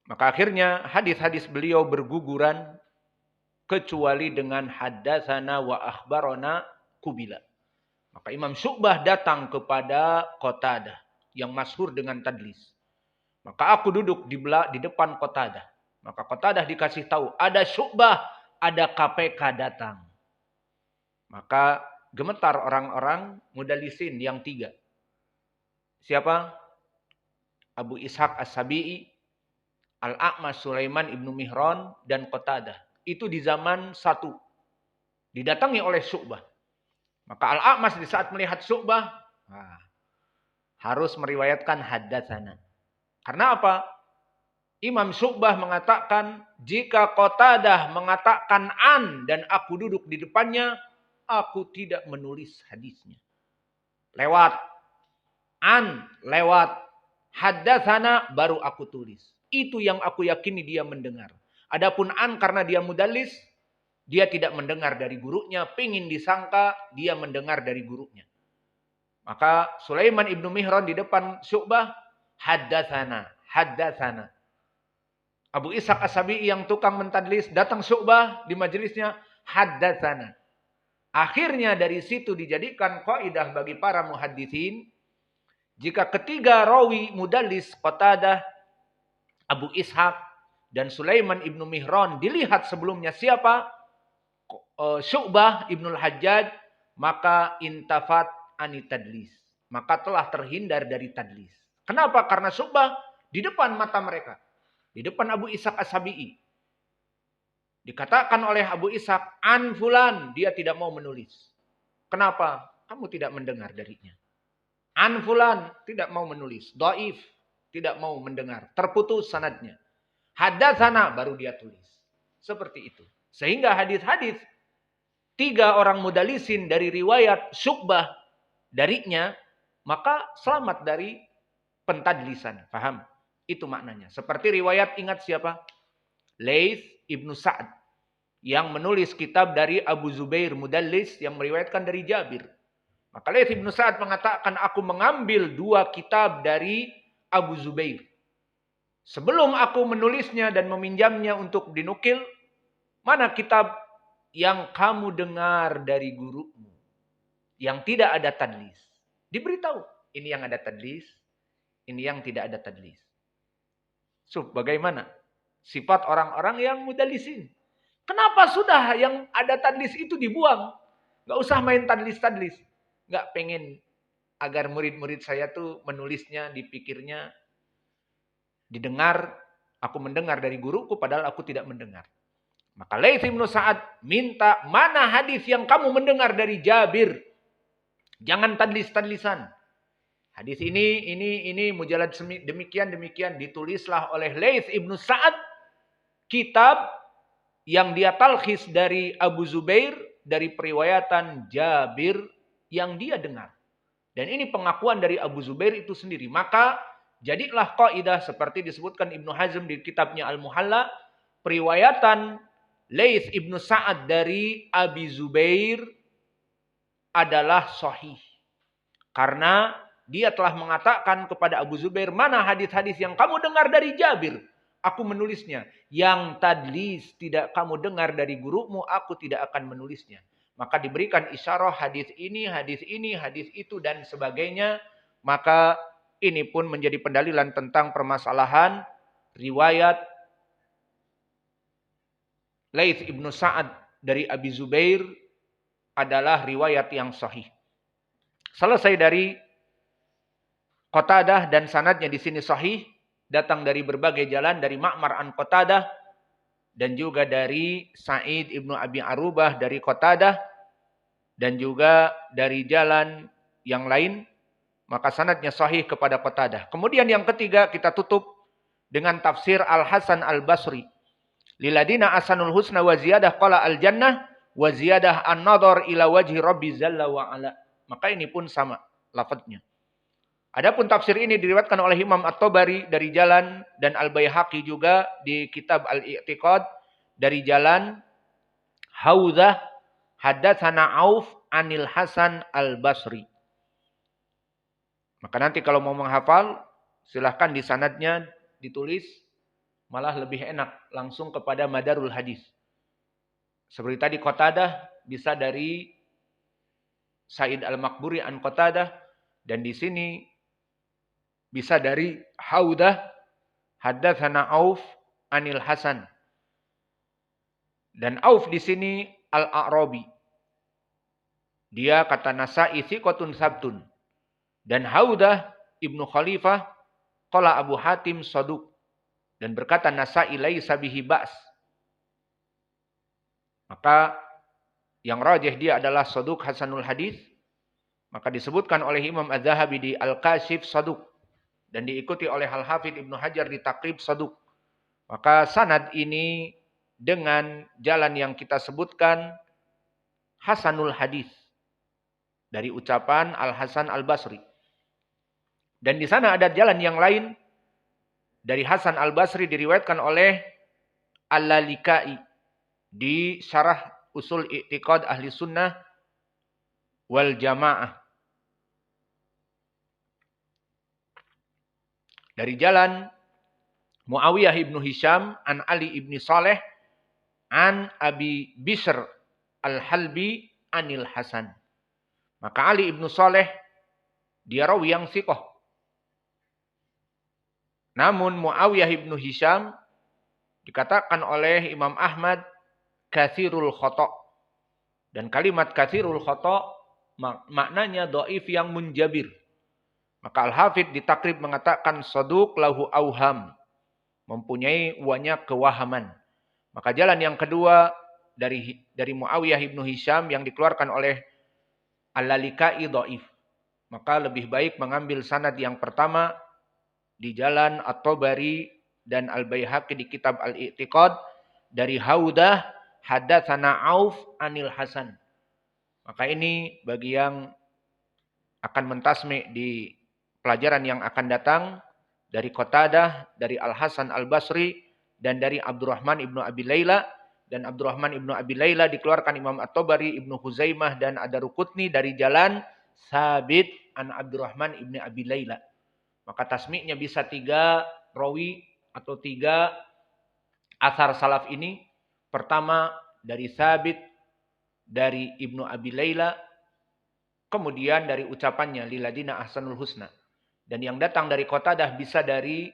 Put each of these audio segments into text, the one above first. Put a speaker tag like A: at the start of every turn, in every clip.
A: Maka akhirnya hadis-hadis beliau berguguran kecuali dengan haddatsana wa akhbarana kubila. Maka Imam Syu'bah datang kepada Qatadah yang masyhur dengan tadlis. Maka aku duduk di depan Qatadah. Maka Qatadah dikasih tahu, ada Syu'bah, ada KPK datang. Maka gemetar orang-orang mudallisin yang tiga. Siapa? Abu Ishaq As-Sabi'i, Al-A'mash Sulaiman ibnu Mihran, dan Qatadah. Itu di zaman satu. Didatangi oleh Syu'bah. Maka Al-A'mash di saat melihat Syu'bah, harus meriwayatkan haddatsana. Karena apa? Imam Syu'bah mengatakan, jika Qatadah mengatakan an dan aku duduk di depannya, aku tidak menulis hadisnya. Lewat an, lewat haddatsana baru aku tulis. Itu yang aku yakini dia mendengar. Adapun an karena dia mudallis, dia tidak mendengar dari gurunya, pingin disangka dia mendengar dari gurunya. Maka Sulaiman ibnu Mihran di depan Syu'bah, haddatsana, haddatsana. Abu Ishaq As-Sabi'i yang tukang mentadlis datang Syu'bah di majelisnya, haddatsana. Akhirnya dari situ dijadikan kaidah bagi para muhaddisin, jika ketiga rawi mudallis Qatadah, Abu Ishaq, dan Sulaiman ibnu Mihran dilihat sebelumnya siapa? Syu'bah ibnul Hajjaj, maka intafat anitadlis. Maka telah terhindar dari tadlis. Kenapa? Karena Syu'bah di depan mata mereka. Di depan Abu Ishaq As-Sabi'i. Dikatakan oleh Abu Ishaq, an fulan, dia tidak mau menulis. Kenapa? Kamu tidak mendengar darinya. An fulan, tidak mau menulis. Dhaif, tidak mau mendengar. Terputus sanadnya. Haddatsana, baru dia tulis. Seperti itu. Sehingga hadis-hadis tiga orang mudallisin dari riwayat Syu'bah darinya, maka selamat dari pentadlisan. Paham? Itu maknanya. Seperti riwayat, ingat siapa? Laits ibnu Sa'ad yang menulis kitab dari Abu Zubair mudallis yang meriwayatkan dari Jabir. Maka Laits ibnu Sa'ad mengatakan, aku mengambil 2 kitab dari Abu Zubair. Sebelum aku menulisnya dan meminjamnya untuk dinukil, mana kitab yang kamu dengar dari gurumu yang tidak ada tadlis? Diberitahu, ini yang ada tadlis, ini yang tidak ada tadlis. Bagaimana sifat orang-orang yang mudallisin? Kenapa sudah yang ada tadlis itu dibuang? Gak usah main tadlis-tadlis. Gak pengen agar murid-murid saya tuh menulisnya, dipikirnya, didengar, aku mendengar dari guruku padahal aku tidak mendengar. Maka Laits ibnu Sa'ad minta, mana hadis yang kamu mendengar dari Jabir? Jangan tadlis-tadlisan. Hadis ini mujalad demikian ditulislah oleh Laits ibnu Sa'ad, kitab yang dia talkhis dari Abu Zubair dari periwayatan Jabir yang dia dengar. Dan ini pengakuan dari Abu Zubair itu sendiri. Maka jadilah kaidah seperti disebutkan Ibnu Hazm di kitabnya Al-Muhalla, periwayatan Laits ibnu Sa'ad dari Abi Zubair adalah sahih. Karena dia telah mengatakan kepada Abu Zubair, mana hadis-hadis yang kamu dengar dari Jabir? Aku menulisnya. Yang tadlis tidak kamu dengar dari gurumu, aku tidak akan menulisnya. Maka diberikan isyarah hadis ini, hadis itu, dan sebagainya. Maka ini pun menjadi pendalilan tentang permasalahan riwayat Laits ibnu Sa'ad dari Abi Zubair adalah riwayat yang sahih. Selesai dari Qatadah dan sanadnya di sini sahih, datang dari berbagai jalan, dari Ma'mar an Qatadah dan juga dari Sa'id ibnu Abi Arubah dari Qatadah dan juga dari jalan yang lain, maka sanadnya sahih kepada Qatadah. Kemudian yang ketiga kita tutup dengan tafsir Al-Hasan Al-Basri. Liladina asanul husna wa ziyadah qala al-jannah wa ziyadah an-nadhar ila wajhi rabbi zalla wa ala. Maka ini pun sama lafadznya. Adapun tafsir ini diriwayatkan oleh Imam At-Tabari dari jalan dan Al-Baihaqi juga di kitab Al-I'tiqad dari jalan Haudzah haddatsana Auf anil Hasan Al-Basri. Maka nanti kalau mau menghafal silahkan di sanadnya ditulis malah lebih enak langsung kepada madarul hadis. Seperti tadi Qatadah bisa dari Sa'id al-Maqburi an Qatadah, dan di sini bisa dari Haudah haddatsana Auf anil Hasan. Dan Auf di sini al-A'rabi. Dia kata Nasa'i thiqatun sabtun. Dan Haudah Ibnu Khalifah qala Abu Hatim saduq. Dan berkata Nasa'i laisa bihi ba's. Maka yang rajih dia adalah saduq hasanul hadis. Maka disebutkan oleh Imam Az-Zahabi di Al-Kashif saduq. Dan diikuti oleh Al-Hafidh Ibnu Hajar di Taqrib saduq. Maka sanad ini dengan jalan yang kita sebutkan hasanul hadis. Dari ucapan Al-Hasan Al-Basri. Dan di sana ada jalan yang lain dari Hasan Al-Basri diriwayatkan oleh Al-Lalikai di Syarah Usul I'tiqad Ahli Sunnah wal Jamaah. Dari jalan Muawiyah ibnu Hisham an Ali ibni Saleh an Abi Bishr Al-Halbi anil Hasan. Maka Ali ibnu Saleh dia rawi yang thiqah. Namun Muawiyah ibnu Hisham dikatakan oleh Imam Ahmad katsirul khata'. Dan kalimat katsirul khata' maknanya dhaif yang munjabir. Maka Al-Hafidh di Takrib mengatakan saduq lahu auham. Mempunyai banyak kewahaman. Maka jalan yang kedua dari Muawiyah ibnu Hisham yang dikeluarkan oleh Al-Lalikai dhaif. Maka lebih baik mengambil sanad yang pertama di jalan At-Tabari dan Al-Baihaqi di kitab Al-I'tiqad dari Haudah haddatsana Auf anil Hasan. Maka ini bagi yang akan mentasmi di pelajaran yang akan datang dari Qatadah, dari Al-Hasan Al-Basri dan dari Abdurrahman ibnu Abi Layla. Dan Abdurrahman ibnu Abi Layla dikeluarkan Imam At-Tabari, Ibnu Huzaimah dan Ad-Daruqutni dari jalan Sabit an Abdurrahman ibnu Abi Layla. Maka tasmi'nya bisa 3 rawi atau 3 asar salaf ini. Pertama dari Sabit, dari Ibnu Abi Layla, kemudian dari ucapannya liladina ahsanul husna. Dan yang datang dari Qatadah bisa dari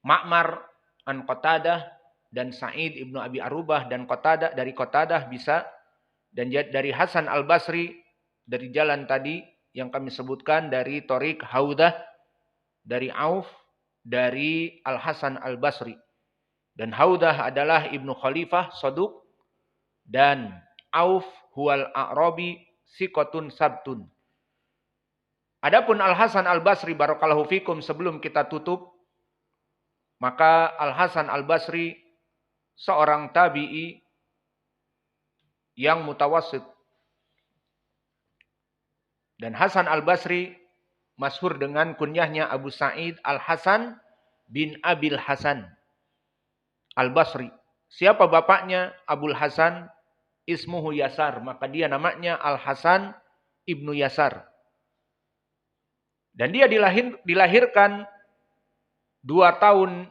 A: Ma'mar an Qatadah dan Sa'id ibnu Abi Arubah dan Qatadah dari Qatadah bisa, dan dari Hasan Al-Basri dari jalan tadi yang kami sebutkan dari Thoriq Haudah, dari Auf, dari Al-Hasan Al-Basri. Dan Haudah adalah Ibnu Khalifah saduq dan Auf huwal A'rabi siqatun sabtun. Adapun Al-Hasan Al-Basri barakallahu fikum, sebelum kita tutup, maka Al-Hasan Al-Basri seorang tabi'i yang mutawassit. Dan Hasan Al-Basri masyhur dengan kunyahnya Abu Sa'id Al-Hasan bin Abil Hasan Al-Basri. Siapa bapaknya? Abul Hasan ismuhu Yasar. Maka dia namanya Al-Hasan ibnu Yasar. Dan dia dilahirkan 2 tahun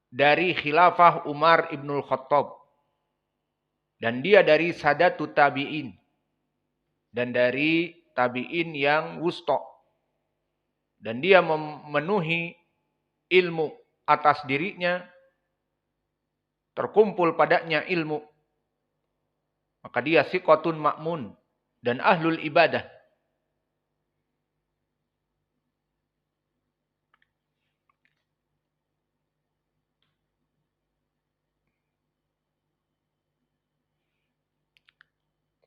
A: dari khilafah Umar ibnul Khattab. Dan dia dari Sadatut Tabi'in. Dan dari Tabi'in yang wusta. Dan dia memenuhi ilmu atas dirinya. Terkumpul padanya ilmu. Maka dia siqatun ma'mun. Dan ahlul ibadah.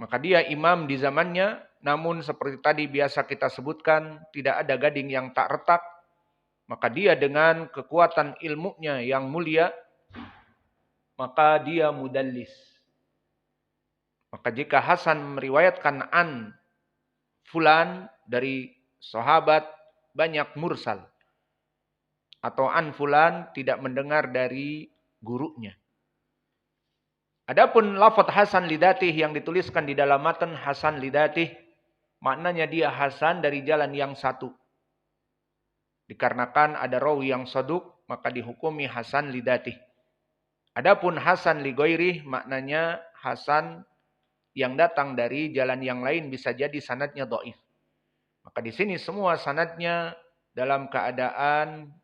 A: Maka dia imam di zamannya, namun seperti tadi biasa kita sebutkan, tidak ada gading yang tak retak. Maka dia dengan kekuatan ilmunya yang mulia, maka dia mudallis. Maka jika Hasan meriwayatkan an fulan dari sahabat, banyak mursal. Atau an fulan tidak mendengar dari gurunya. Adapun lafaz Hasan lidatih yang dituliskan di dalam matan Hasan lidatih, maknanya dia Hasan dari jalan yang satu. Dikarenakan ada rawi yang saduq, maka dihukumi hasan lidatih. Adapun hasan li ghairih maknanya hasan yang datang dari jalan yang lain bisa jadi sanadnya dhaif. Maka di sini semua sanadnya dalam keadaan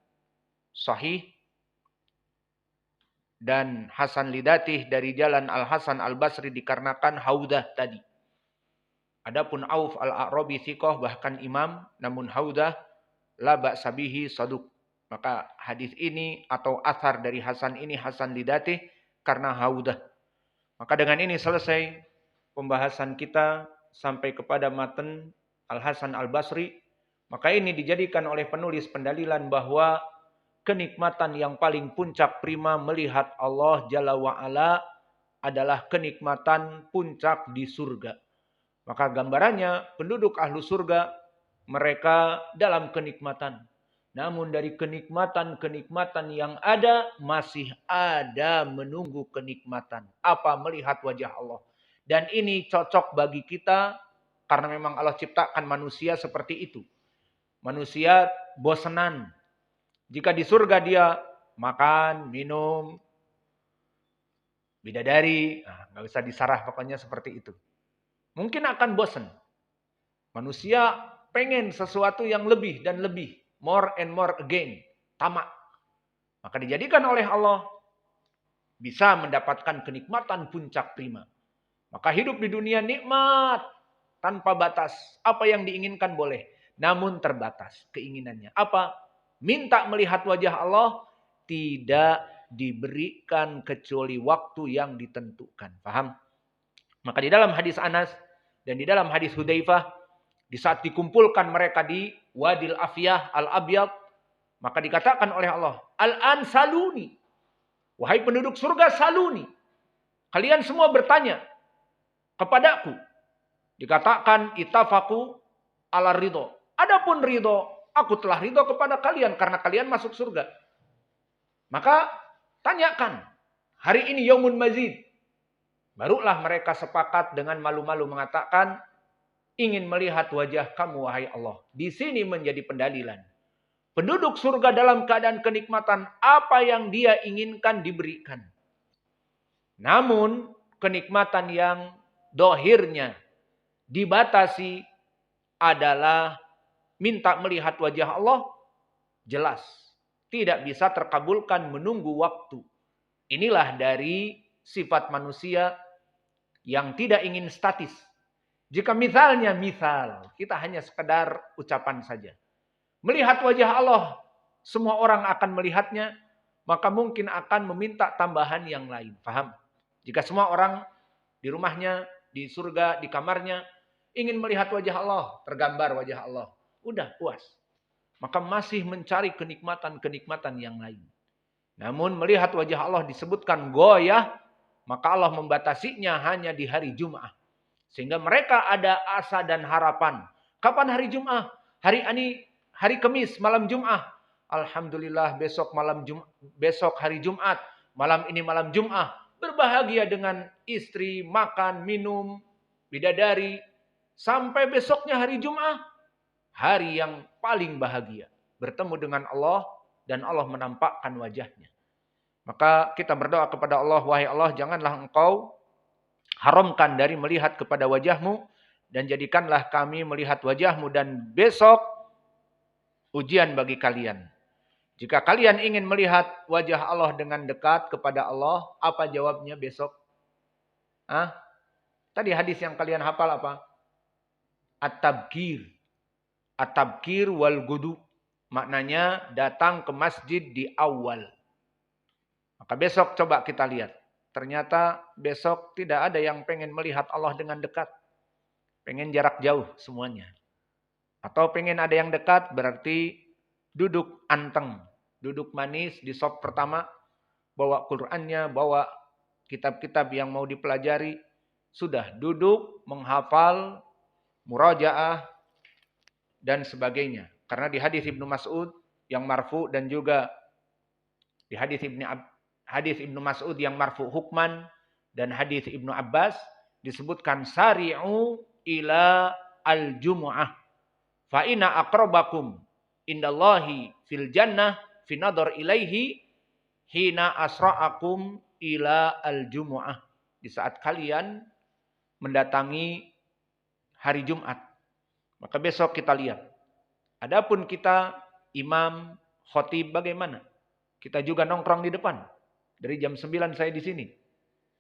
A: sahih dan hasan lidatih dari jalan Al-Hasan Al-Basri dikarenakan haudah tadi. Adapun Auf Al-A'rabi thiqah bahkan imam, namun haudah la ba'sa bihi saduq. Maka hadis ini atau athar dari Hasan ini Hasan lidatih karena haudah. Maka dengan ini selesai pembahasan kita sampai kepada matan Al-Hasan Al-Basri. Maka ini dijadikan oleh penulis pendalilan bahwa kenikmatan yang paling puncak prima melihat Allah Jalla wa'ala adalah kenikmatan puncak di surga. Maka gambarannya penduduk ahlu surga mereka dalam kenikmatan. Namun dari kenikmatan-kenikmatan yang ada, masih ada menunggu kenikmatan. Apa? Melihat wajah Allah. Dan ini cocok bagi kita, karena memang Allah ciptakan manusia seperti itu. Manusia bosenan. Jika di surga dia makan, minum, bidadari, nggak usah disarah pokoknya seperti itu. Mungkin akan bosen. Manusia pengen sesuatu yang lebih dan lebih. More and more again. Tamak. Maka dijadikan oleh Allah bisa mendapatkan kenikmatan puncak prima. Maka hidup di dunia nikmat tanpa batas. Apa yang diinginkan boleh. Namun terbatas keinginannya. Apa? Minta melihat wajah Allah tidak diberikan kecuali waktu yang ditentukan. Paham? Maka di dalam hadis Anas dan di dalam hadis Hudzaifah, di saat dikumpulkan mereka di Wadil Afiyah Al-Abyad, maka dikatakan oleh Allah, Al-an saluni. Wahai penduduk surga, saluni. Kalian semua bertanya kepadaku. Dikatakan itafaku ala ridho. Adapun ridho, aku telah ridho kepada kalian karena kalian masuk surga. Maka tanyakan, hari ini yaumun mazid. Barulah mereka sepakat dengan malu-malu mengatakan, ingin melihat wajah kamu wahai Allah. Di sini menjadi pendalilan. Penduduk surga dalam keadaan kenikmatan, apa yang dia inginkan diberikan. Namun kenikmatan yang dohirnya dibatasi adalah minta melihat wajah Allah, jelas. Tidak bisa terkabulkan menunggu waktu. Inilah dari sifat manusia yang tidak ingin statis. Jika misalnya, kita hanya sekedar ucapan saja. Melihat wajah Allah, semua orang akan melihatnya, maka mungkin akan meminta tambahan yang lain. Paham? Jika semua orang di rumahnya, di surga, di kamarnya, ingin melihat wajah Allah, tergambar wajah Allah. Udah puas. Maka masih mencari kenikmatan-kenikmatan yang lain. Namun melihat wajah Allah disebutkan goyah, maka Allah membatasinya hanya di hari Jum'ah. Sehingga mereka ada asa dan harapan. Kapan hari Jum'ah? Hari Kamis, malam Jum'ah. Alhamdulillah besok hari Jumat. Malam ini malam Jum'ah. Berbahagia dengan istri, makan, minum, bidadari. Sampai besoknya hari Jum'ah. Hari yang paling bahagia. Bertemu dengan Allah dan Allah menampakkan wajahnya. Maka kita berdoa kepada Allah, wahai Allah, janganlah engkau haramkan dari melihat kepada wajahmu dan jadikanlah kami melihat wajahmu dan besok ujian bagi kalian. Jika kalian ingin melihat wajah Allah dengan dekat kepada Allah, apa jawabnya besok? Tadi hadis yang kalian hafal apa? At-tabkir. At-tabkir wal gudu. Maknanya datang ke masjid di awal. Maka besok coba kita lihat. Ternyata besok tidak ada yang pengen melihat Allah dengan dekat. Pengen jarak jauh semuanya. Atau pengen ada yang dekat berarti duduk anteng. Duduk manis di sop pertama. Bawa Qur'annya, bawa kitab-kitab yang mau dipelajari. Sudah duduk, menghafal, murajaah, dan sebagainya. Karena di hadis Ibnu Mas'ud yang marfu dan juga di hadis Ibnu Mas'ud yang marfu hukman dan hadis Ibnu Abbas disebutkan sari'u ila al-jumu'ah fa inna aqrabakum indallahi fil jannah fi nadhar ilaihi hina asra'akum ila al-jumu'ah. Di saat kalian mendatangi hari Jumat. Maka besok kita lihat. Adapun kita imam, khotib bagaimana? Kita juga nongkrong di depan. Dari jam 9 saya di sini.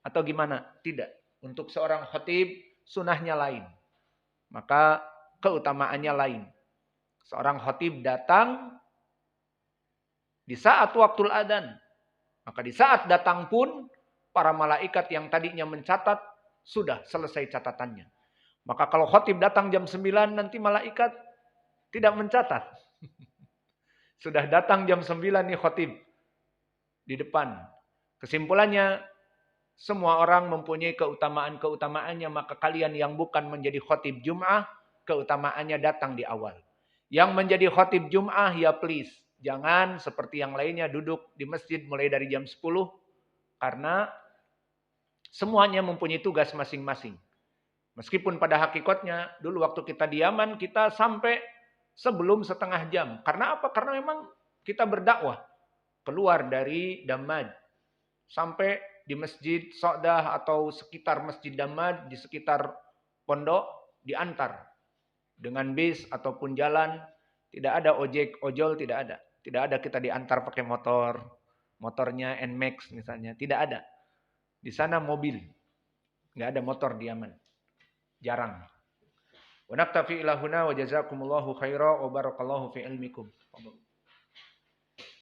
A: Atau gimana? Tidak. Untuk seorang khotib sunahnya lain. Maka keutamaannya lain. Seorang khotib datang di saat waktu adzan. Maka di saat datang pun para malaikat yang tadinya mencatat sudah selesai catatannya. Maka kalau khotib datang jam 9 nanti malaikat tidak mencatat. Sudah datang jam 9 nih khotib di depan. Kesimpulannya semua orang mempunyai keutamaan-keutamaannya, maka kalian yang bukan menjadi khotib Jum'ah keutamaannya datang di awal. Yang menjadi khotib Jum'ah ya please jangan seperti yang lainnya duduk di masjid mulai dari jam 10 karena semuanya mempunyai tugas masing-masing. Meskipun pada hakikatnya dulu waktu kita di Yaman kita sampai sebelum setengah jam. Karena apa? Karena memang kita berdakwah keluar dari Damaj sampai di Masjid So'dah atau sekitar Masjid Damaj di sekitar pondok diantar dengan bis ataupun jalan. Tidak ada ojek, ojol tidak ada. Tidak ada kita diantar pakai motor. Motornya Nmax misalnya. Tidak ada. Di sana mobil. Nggak ada motor di Yaman. Jarang. Wa naktafi ila huna wa jazakumullahu khaira wa barakallahu fi ilmikum.